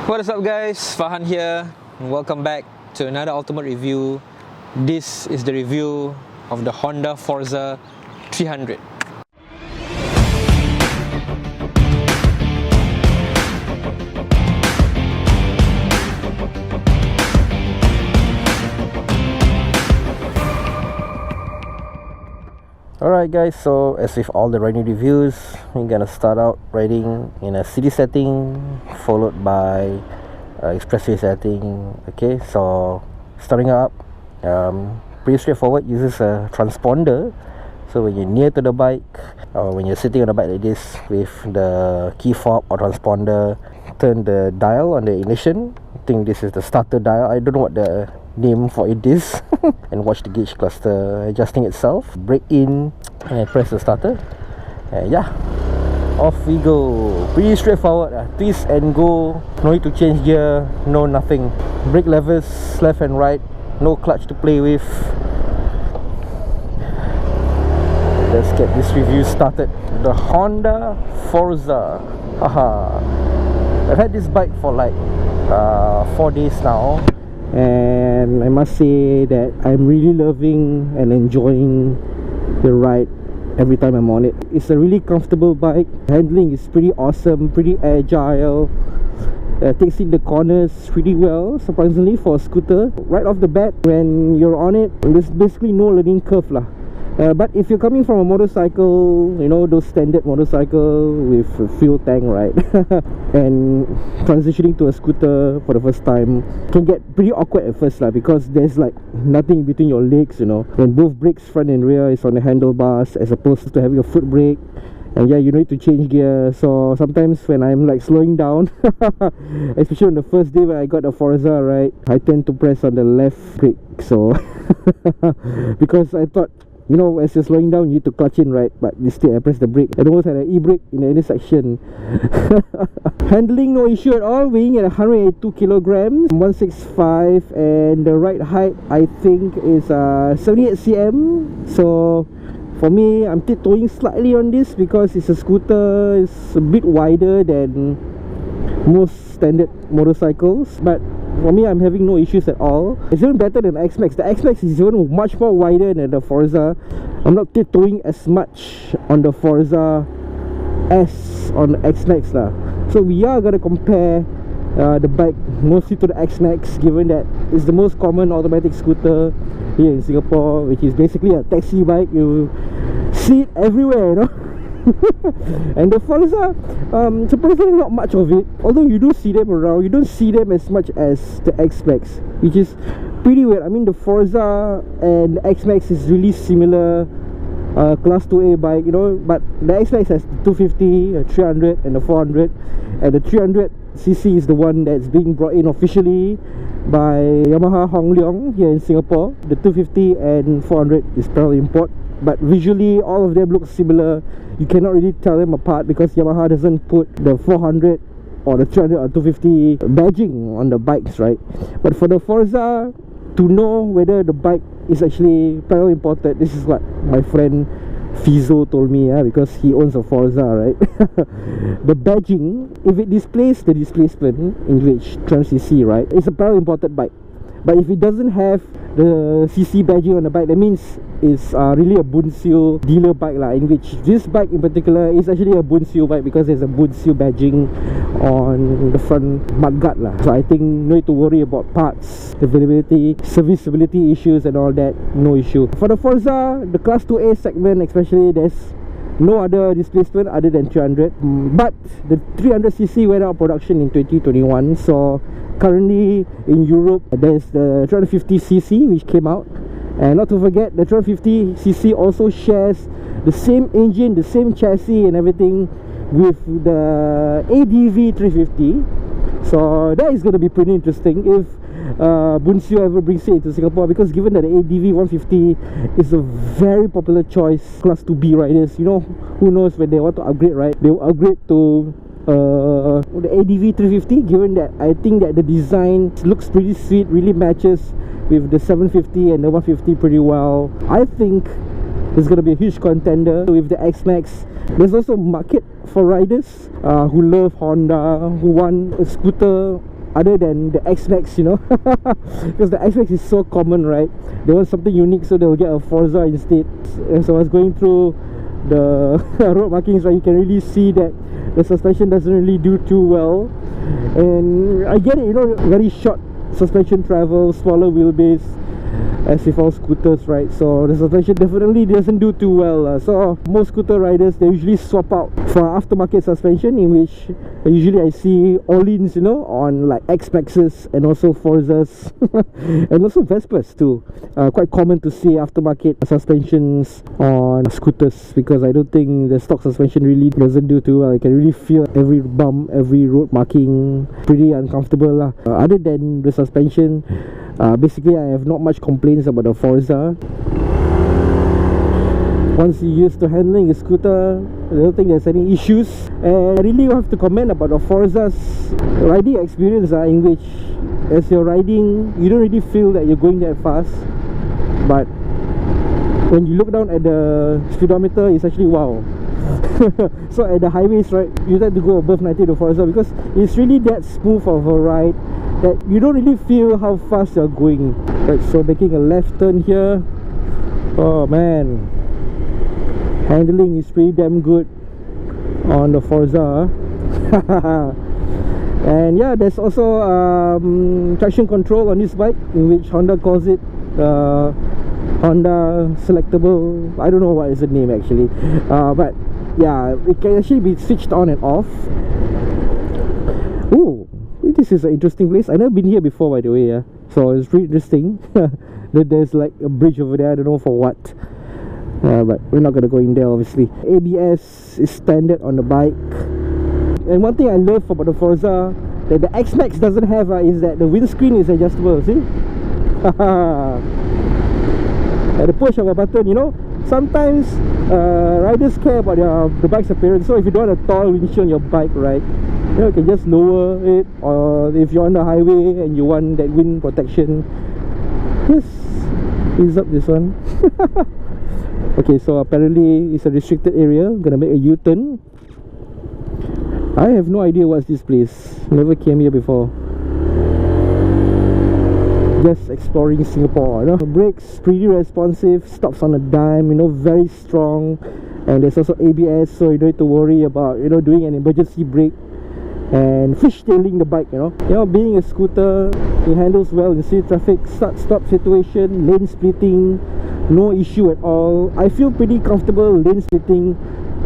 What is up guys, Fahan here and welcome back to another Ultimate review. This is the review of the Honda Forza 300. Alright guys, so as with all the riding reviews, we're gonna start out riding in a city setting followed by expressway setting. Okay, so starting up, pretty straightforward, uses a transponder. So when you're near to the bike or when you're sitting on the bike like this with the key fob or transponder, turn the dial on the ignition. I think this is the starter dial, I don't know what the name for it is. And watch the gauge cluster adjusting itself. Brake in and press the starter, and yeah, off we go. Pretty straightforward, twist and go, no need to change gear, no nothing. Brake levers left and right, no clutch to play with. Let's get this review started. The Honda Forza. I've had this bike for like 4 days now, and I must say that I'm really loving and enjoying the ride every time I'm on it. It's a really comfortable bike. Handling is pretty awesome, pretty agile. Takes in the corners pretty well, surprisingly, for a scooter. Right off the bat, when you're on it, there's basically no learning curve lah. But if you're coming from a motorcycle, you know, those standard motorcycle with a fuel tank, right? And transitioning to a scooter for the first time can get pretty awkward at first lah, because there's like nothing in between your legs, you know. When both brakes, front and rear, is on the handlebars as opposed to having a foot brake. And yeah, you need to change gear. So sometimes when I'm like slowing down, especially on the first day when I got the Forza, right, I tend to press on the left brake. So because I thought, you know, as you're slowing down, you need to clutch in, right? But instead I press the brake. I almost had an e-brake in the intersection. Handling, no issue at all. Weighing at 182 kilograms, 165, and the ride height I think is 78 cm. So for me, I'm tiptoeing slightly on this because it's a scooter. It's a bit wider than most standard motorcycles, but for me, I'm having no issues at all. It's even better than the X-Max. The X-Max is even much more wider than the Forza. I'm not tiptoeing as much on the Forza as on the X-Max lah. So we are going to compare the bike mostly to the X-Max, given that it's the most common automatic scooter here in Singapore, which is basically a taxi bike. You see it everywhere, you know. And the Forza, surprisingly not much of it. Although you do see them around, you don't see them as much as the X-Max, which is pretty weird. I mean, the Forza and the X-Max is really similar class 2A bike, you know. But the X-Max has the 250, a 300 and the 400. And the 300cc is the one that's being brought in officially by Yamaha Hong Leong here in Singapore. The 250 and 400 is probably import. But visually, all of them look similar. You cannot really tell them apart because Yamaha doesn't put the 400 or the 300 or 250 badging on the bikes, right? But for the Forza, to know whether the bike is actually parallel imported, this is what my friend Fizo told me, because he owns a Forza, right? The badging, if it displays the displacement in which 300cc, right, it's a parallel imported bike. But if it doesn't have the CC badging on the bike, that means it's really a Bunseal dealer bike lah, in which this bike in particular is actually a Bunseal bike because there's a Bunseal badging on the front mudguard lah. So I think no need to worry about parts availability, serviceability issues and all that, no issue. For the Forza, the class 2A segment especially, there's no other displacement other than 300. But the 300cc went out of production in 2021. So currently in Europe, there's the 350cc which came out. And not to forget, the 350cc also shares the same engine, the same chassis and everything with the ADV 350. So that is going to be pretty interesting if Bunseal ever brings it into Singapore, because given that the ADV 150 is a very popular choice class 2B riders, you know, who knows when they want to upgrade, right? They will upgrade to the ADV 350, given that I think that the design looks pretty sweet, really matches with the 750 and the 150 pretty well. I think it's going to be a huge contender with the X-Max. There's also market for riders who love Honda, who want a scooter other than the X-Max, you know. Because the X-Max is so common, right? They want something unique, so they'll get a Forza instead. And so I was going through the road markings, right? You can really see that the suspension doesn't really do too well. And I get it, you know, very short suspension travel, smaller wheelbase, as with all scooters, right? So the suspension definitely doesn't do too well. So most scooter riders, they usually swap out for aftermarket suspension, in which usually I see Öhlins, you know, on like X-Maxes and also Forzas and also Vespas too. Quite common to see aftermarket suspensions on scooters, because I don't think the stock suspension really doesn't do too well. I can really feel every bump, every road marking, pretty uncomfortable lah. Other than the suspension, basically I have not much complaints about the Forza. Once you're used to handling a scooter, I don't think there's any issues. And I really have to comment about the Forza's riding experience, in which as you're riding, you don't really feel that you're going that fast, but when you look down at the speedometer, it's actually wow. So at the highways, right, you tend to go above 90 to Forza, because it's really that smooth of a ride that you don't really feel how fast you're going. Right, so making a left turn here, oh man, handling is pretty damn good on the Forza. And yeah, there's also traction control on this bike, in which Honda calls it Honda selectable, I don't know what is the name actually, but yeah, it can actually be switched on and off. Ooh, this is an interesting place. I've never been here before, by the way, yeah. So it's pretty interesting. There's like a bridge over there, I don't know for what, but we're not gonna go in there obviously. ABS is standard on the bike. And one thing I love about the Forza that the X-Max doesn't have is that the windscreen is adjustable, see? At the push of a button, you know, sometimes riders care about the bike's appearance. So if you don't want a tall windshield on your bike, right, you know, you can just lower it. Or if you're on the highway and you want that wind protection, just ease up this one. Okay, so apparently it's a restricted area. I'm gonna make a U-turn. I have no idea what's this place. Never came here before. Just exploring Singapore, you know. Brakes pretty responsive, stops on a dime, you know, very strong. And there's also ABS, so you don't need to worry about, you know, doing an emergency brake and fishtailing the bike, you know. You know, being a scooter, it handles well in city traffic, start-stop situation, lane splitting, no issue at all. I feel pretty comfortable lane splitting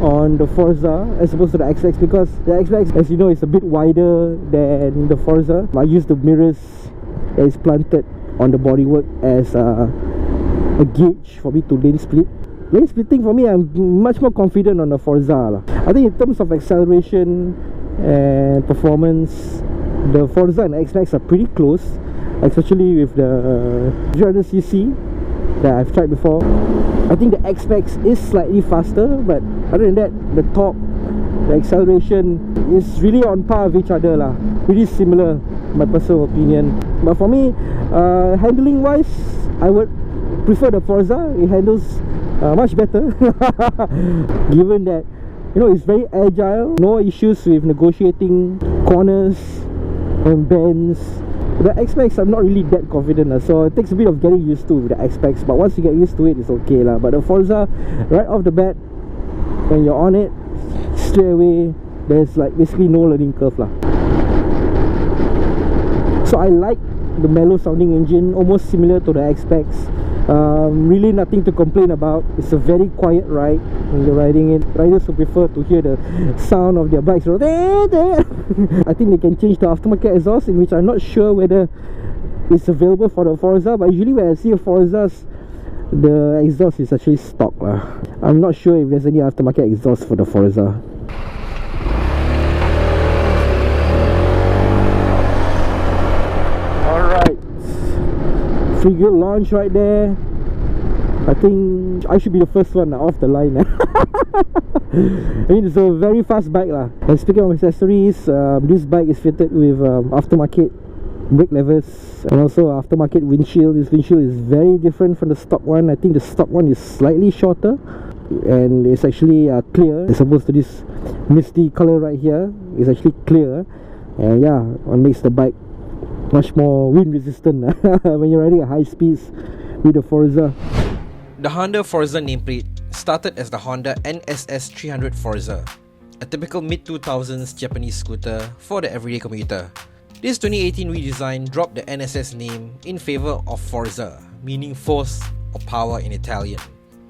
on the Forza as opposed to the X-Max, because the X-Max, as you know, is a bit wider than the Forza. I use the mirrors that is planted on the bodywork as a gauge for me to lane split. Lane splitting for me, I'm much more confident on the Forza lah. I think in terms of acceleration and performance, the Forza and X-Max are pretty close, especially with the 300cc that I've tried before. I think the X-Max is slightly faster, but other than that, the torque, the acceleration is really on par with each other lah. Pretty similar, my personal opinion. But for me, handling wise, I would prefer the Forza. It handles much better. Given that, you know, it's very agile, no issues with negotiating corners and bends. The X-Max, I'm not really that confident, so it takes a bit of getting used to with the X-Max, but once you get used to it, it's okay lah. But the Forza, right off the bat, when you're on it, straight away, there's like basically no learning curve lah. So I like the mellow sounding engine, almost similar to the X-Max. Really nothing to complain about. It's a very quiet ride when you're riding it. Riders who prefer to hear the sound of their bikes, I think they can change the aftermarket exhaust, in which I'm not sure whether it's available for the Forza, but usually when I see a Forza's, the exhaust is actually stock lah. I'm not sure if there's any aftermarket exhaust for the Forza. Free Guild launch right there. I think I should be the first one off the line. I mean, it's a very fast bike lah. And speaking of accessories, this bike is fitted with aftermarket brake levers and also aftermarket windshield. This windshield is very different from the stock one. I think the stock one is slightly shorter and it's actually clear, as opposed to this misty color right here. It's actually clear, and yeah, what makes the bike much more wind resistant when you're riding at high speeds with the Forza. The Honda Forza nameplate started as the Honda NSS 300 Forza, a typical mid-2000s Japanese scooter for the everyday commuter. This 2018 redesign dropped the NSS name in favor of Forza, meaning force or power in Italian.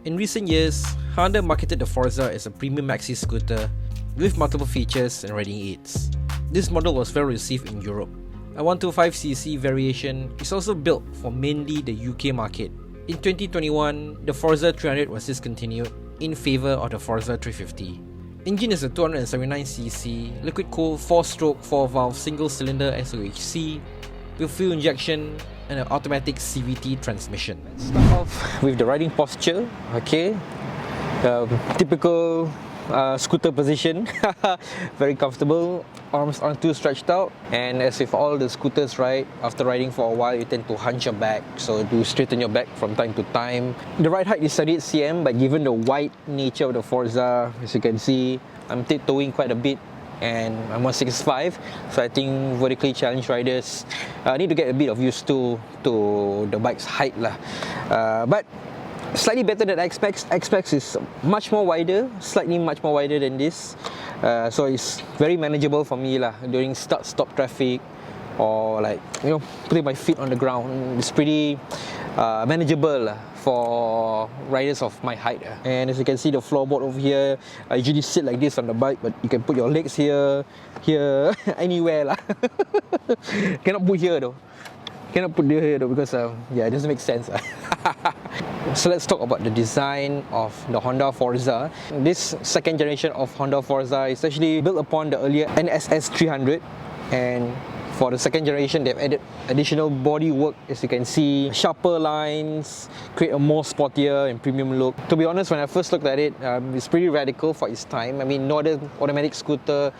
In recent years, Honda marketed the Forza as a premium maxi scooter with multiple features and riding aids. This model was well received in Europe. A 125cc variation is also built for mainly the UK market. In 2021, the Forza 300 was discontinued in favor of the Forza 350. Engine is a 279cc liquid-cooled 4-stroke 4-valve single-cylinder SOHC with fuel injection and an automatic CVT transmission. Let's start off with the riding posture. Okay, typical scooter position. Very comfortable. Arms aren't too stretched out, and as with all the scooters, right, after riding for a while you tend to hunch your back, so do straighten your back from time to time. The ride height is 38 cm, but given the wide nature of the Forza, as you can see, I'm tiptoeing quite a bit and I'm 165, so I think vertically challenged riders need to get a bit of used to the bike's height lah. But slightly better than X-Max. X-Max is much more wider, slightly much more wider than this. So it's very manageable for me lah during start-stop traffic, or like, you know, putting my feet on the ground. It's pretty manageable for riders of my height. And as you can see, the floorboard over here, I usually sit like this on the bike, but you can put your legs here, anywhere lah. Cannot put here though. Cannot put here though because yeah, it doesn't make sense. So let's talk about the design of the Honda Forza. This second generation of Honda Forza is actually built upon the earlier NSS 300, and for the second generation they've added additional body work, as you can see, sharper lines, create a more sportier and premium look. To be honest, when I first looked at it, it's pretty radical for its time. I mean, no other automatic scooter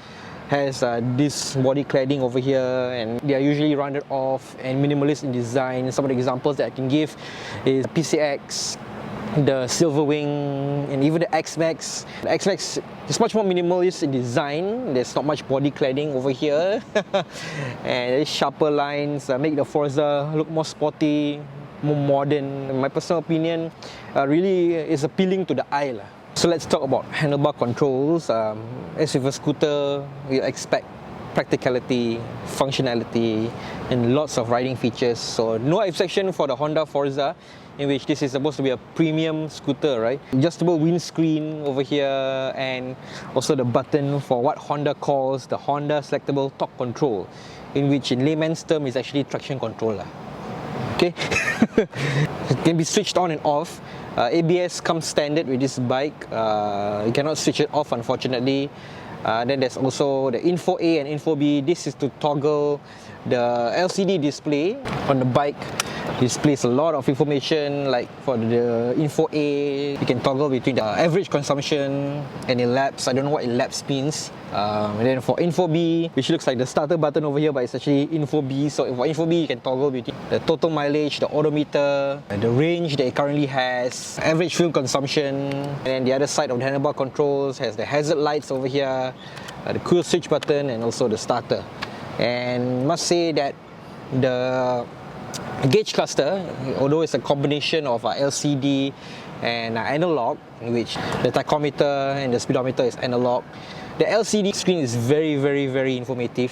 has this body cladding over here, and they are usually rounded off and minimalist in design. Some of the examples that I can give is PCX, the Silverwing, and even the X-Max. The X-Max is much more minimalist in design. There's not much body cladding over here, and these sharper lines make the Forza look more sporty, more modern. In my personal opinion, really is appealing to the eye lah. So let's talk about handlebar controls. As with a scooter, you expect practicality, functionality, and lots of riding features. So no exception for the Honda Forza, in which this is supposed to be a premium scooter, right? Adjustable windscreen over here, and also the button for what Honda calls the Honda Selectable Torque Control, in which in layman's term is actually traction control. Okay, it can be switched on and off. ABS comes standard with this bike. You cannot switch it off, unfortunately. Then there's also the Info A and Info B. This is to toggle the LCD display on the bike. Displays a lot of information, like for the Info A, you can toggle between the average consumption and elapsed. I don't know what elapsed means. And then for Info B, which looks like the starter button over here, but it's actually Info B. So for Info B, you can toggle between the total mileage, the odometer, the range that it currently has, average fuel consumption. And then the other side of the handlebar controls has the hazard lights over here, the cruise switch button, and also the starter. And must say that the gauge cluster, although it's a combination of LCD and analog, in which the tachometer and the speedometer is analog, the LCD screen is very, very, very informative.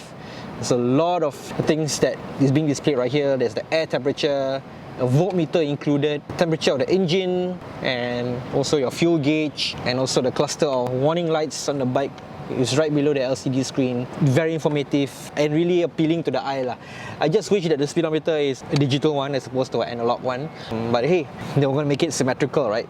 There's a lot of things that is being displayed right here. There's the air temperature, a voltmeter included, temperature of the engine, and also your fuel gauge, and also the cluster of warning lights on the bike is right below the LCD screen. Very informative and really appealing to the eye lah. I just wish that the speedometer is a digital one as opposed to an analog one. But hey, they're going to make it symmetrical, right?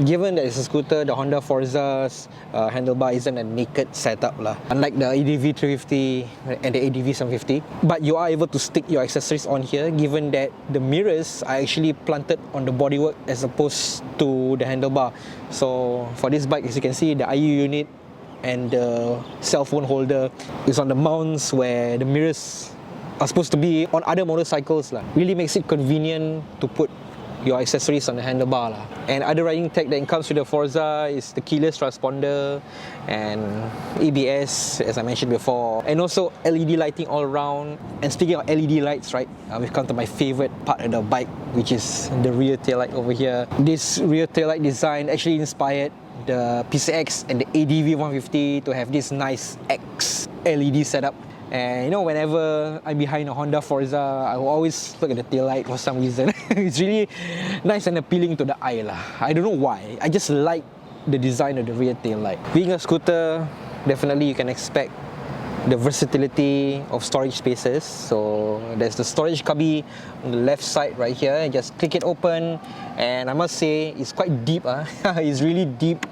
Given that it's a scooter, the Honda Forza's handlebar isn't a naked setup lah, unlike the ADV 350 and the ADV 750. But you are able to stick your accessories on here, given that the mirrors are actually planted on the bodywork as opposed to the handlebar. So for this bike, as you can see, the IU unit and the cell phone holder is on the mounts where the mirrors are supposed to be on other motorcycles lah. Really makes it convenient to put your accessories on the handlebar lah. And other riding tech that comes with the Forza is the keyless transponder and ABS, as I mentioned before, and also LED lighting all around. And speaking of LED lights, right, we've come to my favorite part of the bike, which is the rear tail light over here. This rear tail light design actually inspired the PCX and the ADV 150 to have this nice X LED setup. And you know, whenever I'm behind a Honda Forza, I will always look at the tail light for some reason. It's really nice and appealing to the eye lah. I don't know why. I just like the design of the rear tail light. Being a scooter, definitely you can expect the versatility of storage spaces. So there's the storage cubby on the left side right here. Just click it open, and I must say it's quite deep. It's really deep.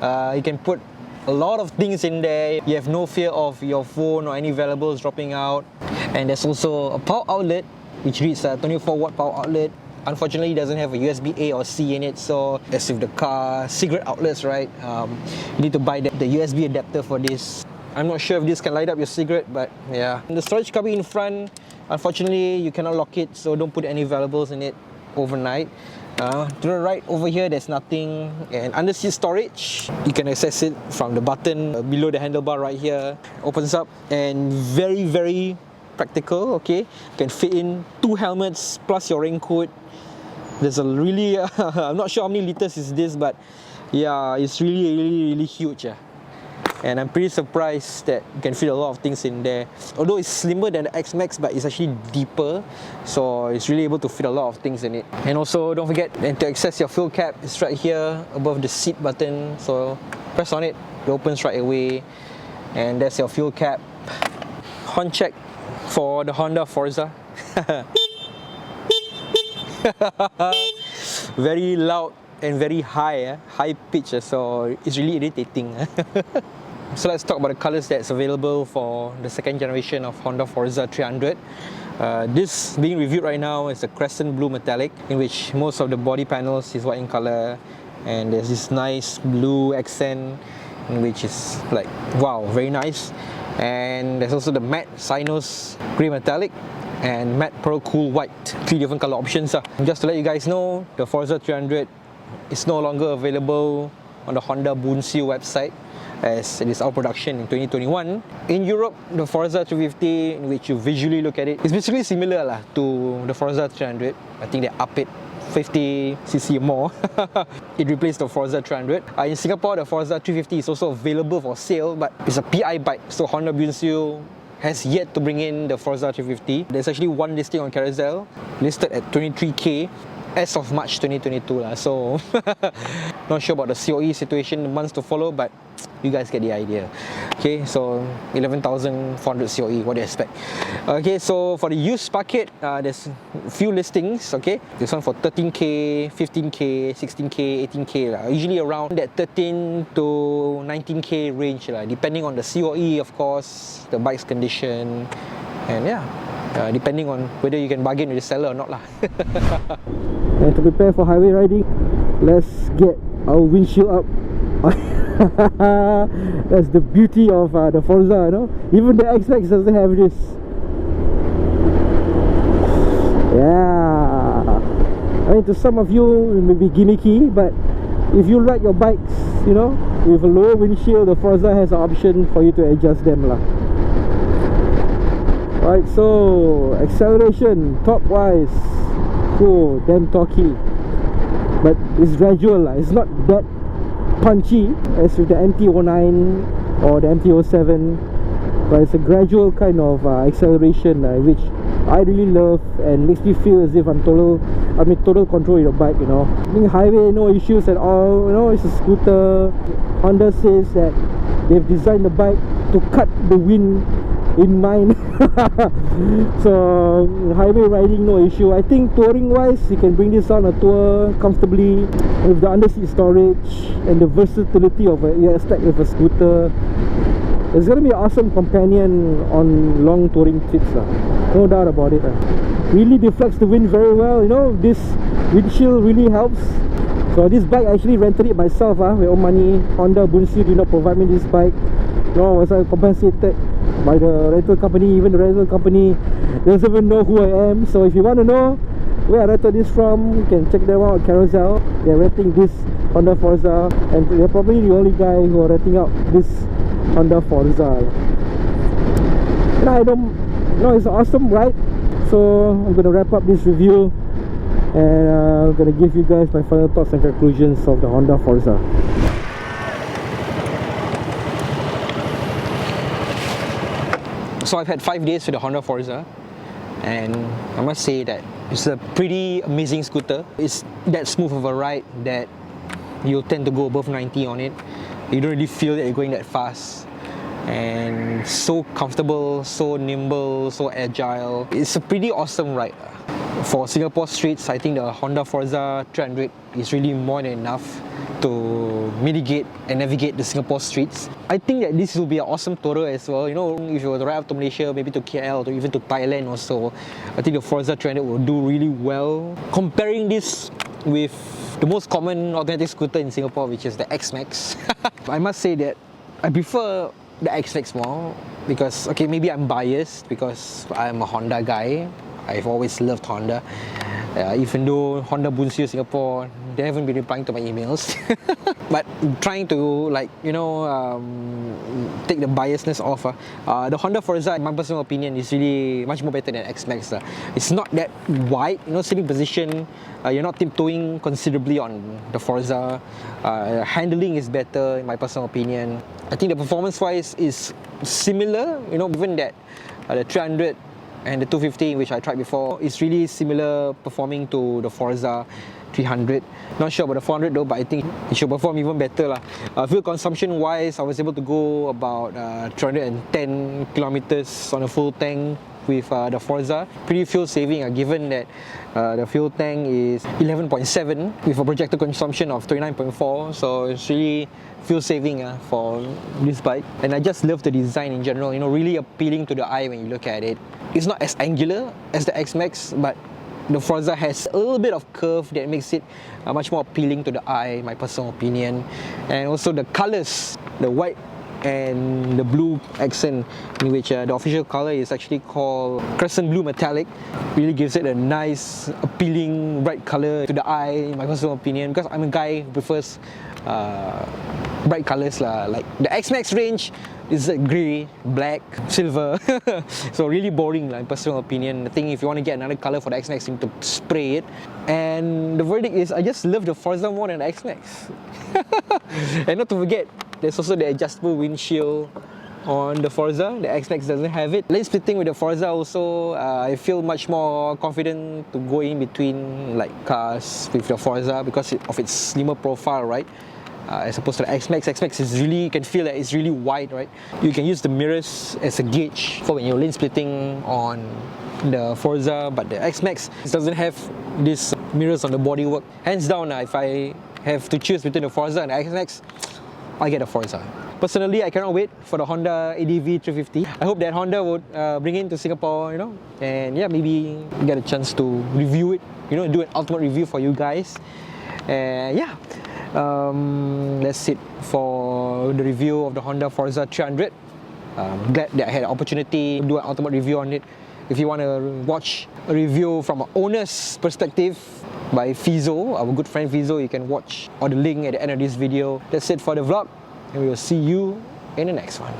You can put a lot of things in there. You have no fear of your phone or any valuables dropping out. And there's also a power outlet, which reads a 24 watt power outlet. Unfortunately, it doesn't have a USB A or C in it, so as with the car cigarette outlets, right, you need to buy the USB adapter for this. I'm not sure if this can light up your cigarette, but yeah. And the storage cubby in front, unfortunately you cannot lock it, so don't put any valuables in it overnight. To the right over here, there's nothing. And under seat storage, you can access it from the button below the handlebar right here. Opens up, and very, very practical. Okay, you can fit in 2 helmets plus your raincoat. There's a really I'm not sure how many liters is this, but yeah, it's really huge. And I'm pretty surprised that you can fit a lot of things in there. Although it's slimmer than the X-Max, but it's actually deeper, so it's really able to fit a lot of things in it. And also, don't forget, and to access your fuel cap, it's right here above the seat button. So press on it, it opens right away, and that's your fuel cap. Horn check for the Honda Forza. Very loud and very high, high pitch, so it's really irritating. So let's talk about the colors that's available for the second generation of Honda Forza 300. This being reviewed right now is a Crescent Blue Metallic, in which most of the body panels is white in color, and there's this nice blue accent, which is like, wow, very nice. And there's also the Matte Cynos Grey Metallic and Matte Pearl Cool White. 3 different color options. Just to let you guys know, the Forza 300 is no longer available on the Honda Bunsu website, as it is out of production in 2021. In Europe, the Forza 350, in which you visually look at it, is basically similar to the Forza 300. I think they up it 50cc more. It replaced the Forza 300. In Singapore, the Forza 350 is also available for sale, but it's a PI bike, so Honda Bunsu has yet to bring in the Forza 350. There's actually one listing on Carousel, listed at 23k as of March 2022 so not sure about the COE situation in the months to follow, but you guys get the idea. Okay, so 11,400 COE, what do you expect? Okay, so for the used bucket, there's a few listings. Okay, this one for 13k, 15k, 16k, 18k, usually around that 13 to 19k range, depending on the COE, of course, the bike's condition, and yeah, depending on whether you can bargain with the seller or not lah. And to prepare for highway riding, let's get our windshield up. That's the beauty of the Forza, you know. Even the X-Max doesn't have this. Yeah, I mean, to some of you it may be gimmicky, but if you ride your bikes, you know, with a lower windshield, the Forza has an option for you to adjust them lah. Right, so acceleration top wise, cool, damn torquey, but it's gradual lah. It's not that punchy as with the MT-09 or the MT-07, but it's a gradual kind of acceleration, which I really love and makes me feel as if I'm total control of your bike, you know. Being highway, no issues at all, you know. It's a scooter. Honda says that they've designed the bike to cut the wind in mind. So highway riding, no issue. I think touring wise, you can bring this on a tour comfortably with the underseat storage and the versatility of a stack with a scooter. It's gonna be an awesome companion on long touring trips, no doubt about it. Really deflects the wind very well, you know. This windshield really helps. So this bike, I actually rented it myself with own money. Honda Bunsu did not provide me this bike, nor was I compensated by the rental company. Even the rental company doesn't even know who I am. So if you want to know, where I rented this from. You can check them out at Carousel. They're renting this Honda Forza, and they're probably the only guy who are renting out this Honda Forza. And I don't know, it's an awesome ride. So I'm gonna wrap up this review, and I'm gonna give you guys my final thoughts and conclusions of the Honda Forza. So I've had 5 days with the Honda Forza, and I must say that it's a pretty amazing scooter. It's that smooth of a ride that you'll tend to go above 90 on it. You don't really feel that you're going that fast, and so comfortable, so nimble, so agile. It's a pretty awesome ride. For Singapore streets, I think the Honda Forza 300 is really more than enough to mitigate and navigate the Singapore streets. I think that this will be an awesome tourer as well. You know, if you were to ride up to Malaysia, maybe to KL or even to Thailand also, I think the Forza 300 will do really well. Comparing this with the most common automatic scooter in Singapore, which is the X-Max, I must say that I prefer the X-Max more because, okay, maybe I'm biased because I'm a Honda guy. I've always loved Honda. Even though Honda Bunsio Singapore, they haven't been replying to my emails. But trying to, like, you know, take the biasness off. The Honda Forza, in my personal opinion, is really much more better than X-Max. It's not that wide, you know, sitting position. You're not tiptoeing considerably on the Forza. Handling is better, in my personal opinion. I think the performance-wise is similar, you know, given that the 300 and the 250, which I tried before, is really similar performing to the Forza 300. Not sure about the 400 though, but I think it should perform even better lah. Fuel consumption wise, I was able to go about 310 kilometers on a full tank with the Forza. Pretty fuel saving, given that the fuel tank is 11.7 with a projected consumption of 39.4, so it's really fuel saving for this bike. And I just love the design in general, you know, really appealing to the eye when you look at it. It's not as angular as the X-Max, but the Forza has a little bit of curve that makes it much more appealing to the eye, my personal opinion. And also the colors, the white and the blue accent, in which the official color is actually called Crescent Blue Metallic, really gives it a nice, appealing, bright color to the eye, in my personal opinion, because I'm a guy who prefers bright colors lah. Like the X-Max range is grey, black, silver, so really boring lah, in personal opinion. I think if you want to get another color for the X-Max, you need to spray it. And the verdict is, I just love the Forza more than the X-Max. And not to forget, there's also the adjustable windshield on the Forza. The X-Max doesn't have it. Lane splitting with the Forza also, I feel much more confident to go in between like cars with the Forza because of its slimmer profile, right? As opposed to the X-Max. X-Max is really, you can feel that it's really wide, right? You can use the mirrors as a gauge for when you're lane splitting on the Forza, but the X-Max doesn't have these mirrors on the bodywork. Hands down, if I have to choose between the Forza and the X-Max, I get the Forza. Personally, I cannot wait for the Honda ADV 350. I hope that Honda would bring it to Singapore, you know, and yeah, maybe get a chance to review it, you know, do an ultimate review for you guys. And yeah, that's it for the review of the Honda Forza 300. Glad that I had an opportunity to do an ultimate review on it. If you want to watch a review from an owner's perspective by Fizo, our good friend Fizo, you can watch on the link at the end of this video. That's it for the vlog, and we will see you in the next one.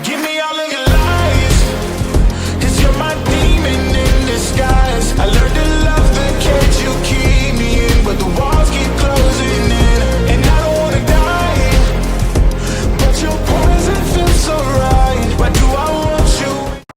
Give me all of your lies, 'cause you're my demon in disguise. I learned to